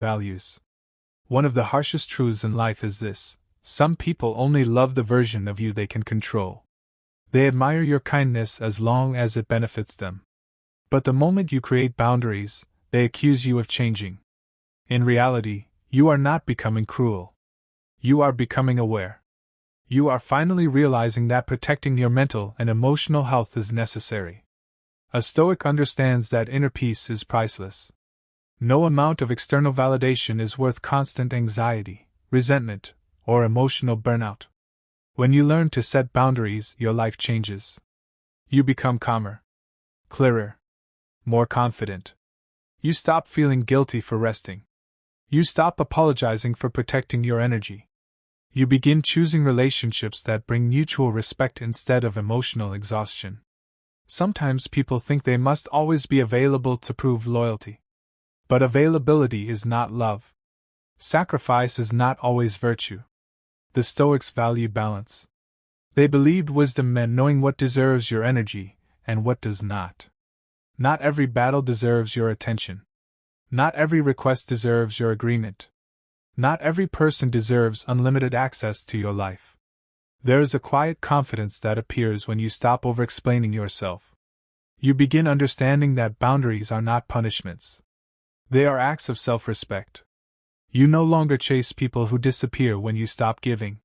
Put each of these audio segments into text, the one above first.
Values. One of the harshest truths in life is this: some people only love the version of you they can control. They admire your kindness as long as it benefits them. But the moment you create boundaries, they accuse you of changing. In reality, you are not becoming cruel. You are becoming aware. You are finally realizing that protecting your mental and emotional health is necessary. A Stoic understands that inner peace is priceless. No amount of external validation is worth constant anxiety, resentment, or emotional burnout. When you learn to set boundaries, your life changes. You become calmer, clearer, more confident. You stop feeling guilty for resting. You stop apologizing for protecting your energy. You begin choosing relationships that bring mutual respect instead of emotional exhaustion. Sometimes people think they must always be available to prove loyalty. But availability is not love. Sacrifice is not always virtue. The Stoics valued balance. They believed wisdom meant knowing what deserves your energy and what does not. Not every battle deserves your attention. Not every request deserves your agreement. Not every person deserves unlimited access to your life. There is a quiet confidence that appears when you stop over-explaining yourself. You begin understanding that boundaries are not punishments. They are acts of self-respect. You no longer chase people who disappear when you stop giving.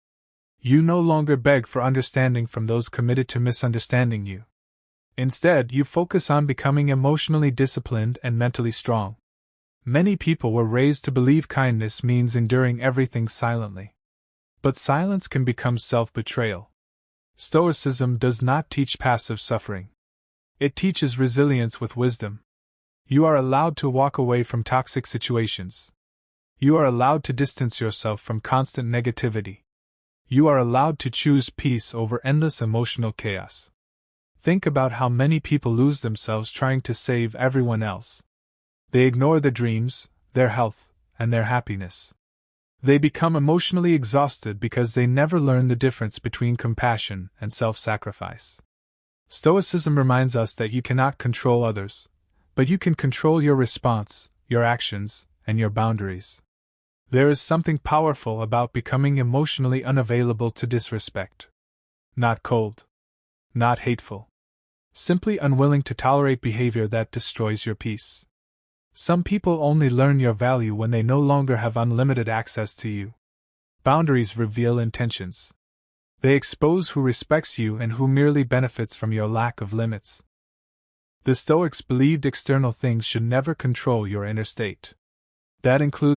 You no longer beg for understanding from those committed to misunderstanding you. Instead, you focus on becoming emotionally disciplined and mentally strong. Many people were raised to believe kindness means enduring everything silently. But silence can become self-betrayal. Stoicism does not teach passive suffering. It teaches resilience with wisdom. You are allowed to walk away from toxic situations. You are allowed to distance yourself from constant negativity. You are allowed to choose peace over endless emotional chaos. Think about how many people lose themselves trying to save everyone else. They ignore their dreams, their health, and their happiness. They become emotionally exhausted because they never learn the difference between compassion and self-sacrifice. Stoicism reminds us that you cannot control others, but you can control your response, your actions, and your boundaries. There is something powerful about becoming emotionally unavailable to disrespect. Not cold. Not hateful. Simply unwilling to tolerate behavior that destroys your peace. Some people only learn your value when they no longer have unlimited access to you. Boundaries reveal intentions. They expose who respects you and who merely benefits from your lack of limits. The Stoics believed external things should never control your inner state. That includes